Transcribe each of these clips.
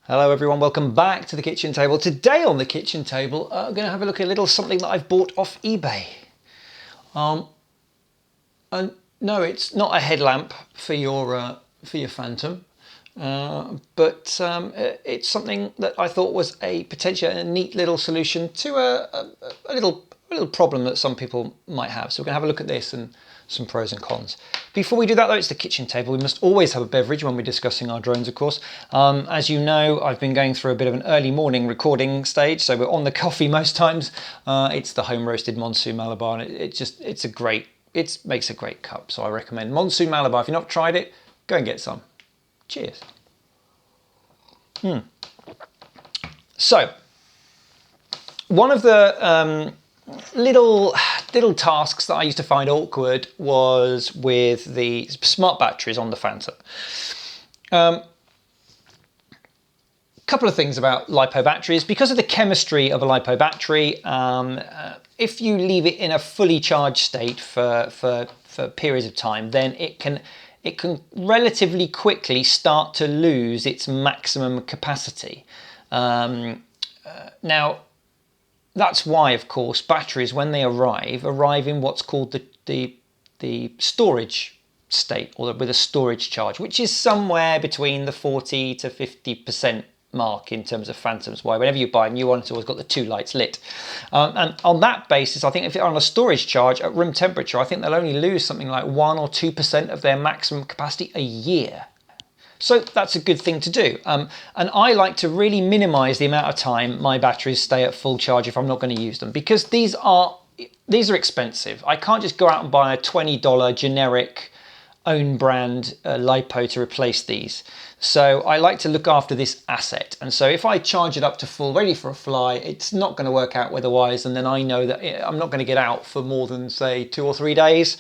Hello everyone, welcome back to the kitchen table. Today on the kitchen table, I'm going to have a look at a little something that I've bought off eBay. And no, it's not a headlamp for your Phantom, but it's something that I thought was a potentially a neat little solution to a little problem that some people might have. So we're going to have a look at this and some pros and cons. Before we do that though, it's the kitchen table. We must always have a beverage when we're discussing our drones, of course. As you know, I've been going through a bit of an early morning recording stage, so we're on the coffee most times. It's the home roasted Monsoon Malabar, and it makes a great cup. So I recommend Monsoon Malabar. If you've not tried it, go and get some. Cheers. So one of the little tasks that I used to find awkward was with the smart batteries on the Phantom. Couple of things about LiPo batteries. Because of the chemistry of a LiPo battery, if you leave it in a fully charged state for periods of time, then it can relatively quickly start to lose its maximum capacity. Now, that's why, of course, batteries, when they arrive in what's called the storage state, or with a storage charge, which is somewhere between the 40 to 50% mark in terms of Phantoms. Why, whenever you buy a new one, it's always got the two lights lit. And on that basis, I think if they're on a storage charge at room temperature, I think they'll only lose something like 1 or 2% of their maximum capacity a year. So that's a good thing to do. And I like to really minimize the amount of time my batteries stay at full charge if I'm not going to use them, because these are expensive. I can't just go out and buy a $20 generic own brand LiPo to replace these. So I like to look after this asset. And so if I charge it up to full, ready for a fly, it's not going to work out weather-wise, and then I know that I'm not going to get out for more than, say, 2 or 3 days.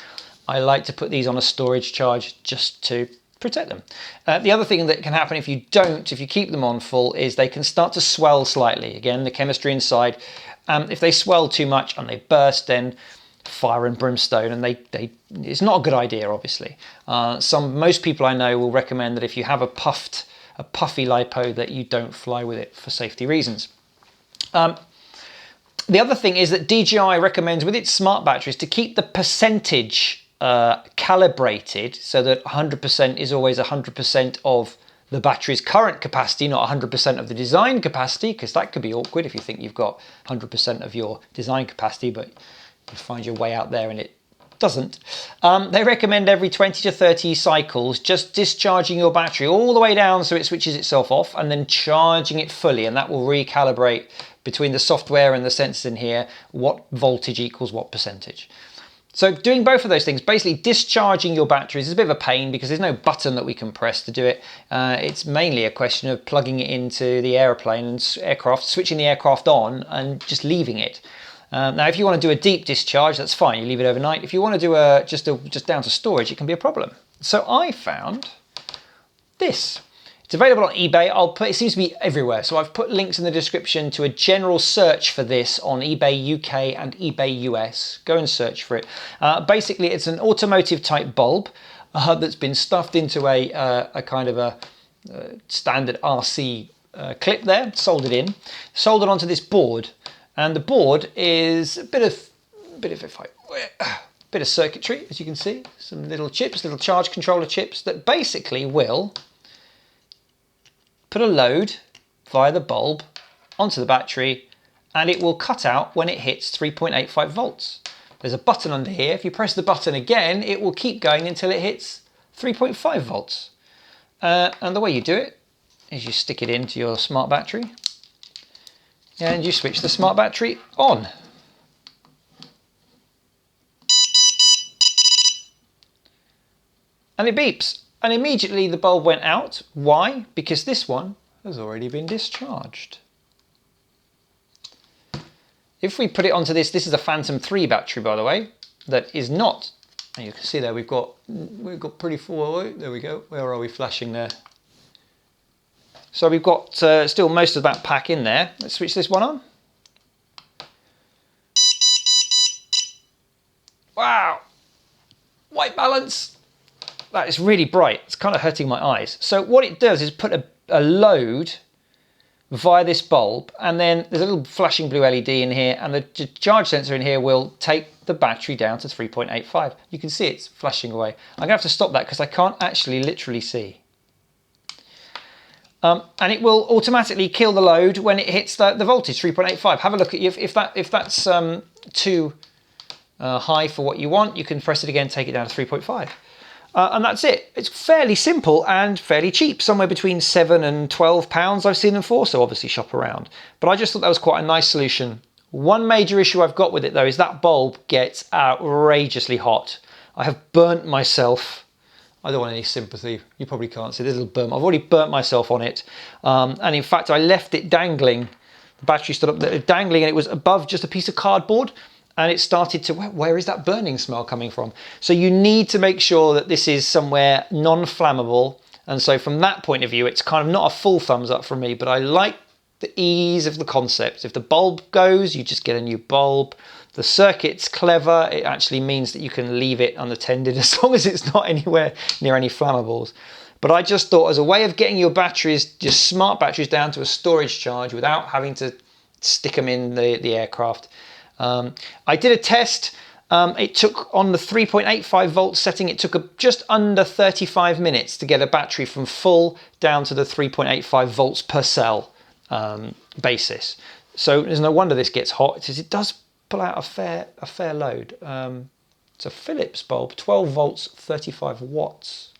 I like to put these on a storage charge just to protect them. The other thing that can happen if you keep them on full, is they can start to swell slightly. Again, the chemistry inside, if they swell too much and they burst, then fire and brimstone, and it's not a good idea, obviously. Most people I know will recommend that if you have a puffy LiPo, that you don't fly with it for safety reasons. The other thing is that DJI recommends with its smart batteries to keep the percentage calibrated, so that 100% is always 100% of the battery's current capacity, not 100% of the design capacity, because that could be awkward if you think you've got 100% of your design capacity, but you find your way out there and it doesn't. They recommend every 20 to 30 cycles just discharging your battery all the way down so it switches itself off, and then charging it fully, and that will recalibrate between the software and the sensors in here what voltage equals what percentage. So doing both of those things, basically discharging your batteries, is a bit of a pain because there's no button that we can press to do it. It's mainly a question of plugging it into the airplane and aircraft, switching the aircraft on and just leaving it. Now, if you want to do a deep discharge, that's fine. You leave it overnight. If you want to do just down to storage, it can be a problem. So I found this. It's available on eBay. It seems to be everywhere. So I've put links in the description to a general search for this on eBay UK and eBay US. Go and search for it. Basically, it's an automotive type bulb that's been stuffed into a kind of a standard RC clip there, soldered onto this board. And the board is a bit of circuitry, as you can see. Some little chips, little charge controller chips that basically will put a load via the bulb onto the battery, and it will cut out when it hits 3.85 volts. There's a button under here. If you press the button again, it will keep going until it hits 3.5 volts. And the way you do it is you stick it into your smart battery and you switch the smart battery on. And it beeps. And immediately the bulb went out. Why? Because this one has already been discharged. If we put it onto this is a Phantom 3 battery, by the way, that is not, and you can see there we've got pretty full, there we go, where are we flashing there? So we've got still most of that pack in there. Let's switch this one on. Wow, white balance. That is really bright. It's kind of hurting my eyes. So what it does is put a load via this bulb, and then there's a little flashing blue LED in here, and the charge sensor in here will take the battery down to 3.85. You can see it's flashing away. I'm gonna have to stop that because I can't actually literally see. And it will automatically kill the load when it hits the voltage, 3.85. Have a look at if that's too high for what you want, you can press it again, take it down to 3.5. And that's it. It's fairly simple and fairly cheap, somewhere between £7 and £12 I've seen them for, so obviously shop around. But I just thought that was quite a nice solution. One major issue I've got with it though is that bulb gets outrageously hot. I have burnt myself. I don't want any sympathy. You probably can't see. There's a little burn. I've already burnt myself on it. And in fact, I left it dangling. The battery stood up there dangling and it was above just a piece of cardboard. And it started to, where is that burning smell coming from? So you need to make sure that this is somewhere non-flammable. And so from that point of view, it's kind of not a full thumbs up from me, but I like the ease of the concept. If the bulb goes, you just get a new bulb. The circuit's clever. It actually means that you can leave it unattended as long as it's not anywhere near any flammables. But I just thought as a way of getting your batteries, your smart batteries down to a storage charge without having to stick them in the aircraft. I did a test. It took on the 3.85 volt setting, it took just under 35 minutes to get a battery from full down to the 3.85 volts per cell basis. So there's no wonder this gets hot. It does pull out a fair load. It's a Philips bulb, 12 volts, 35 watts.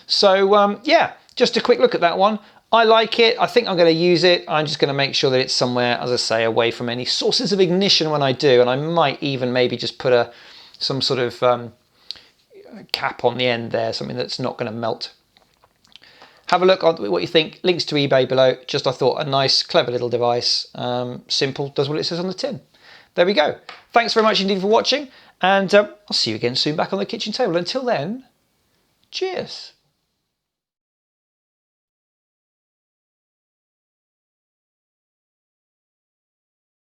So yeah, just a quick look at that one. I like it. I think I'm going to use it. I'm just going to make sure that it's somewhere, as I say, away from any sources of ignition when I do. And I might even maybe just put some sort of cap on the end there, something that's not going to melt. Have a look on what you think. Links to eBay below. Just I thought a nice, clever little device. Simple, does what it says on the tin. There we go. Thanks very much indeed for watching. And I'll see you again soon back on the kitchen table. Until then, cheers.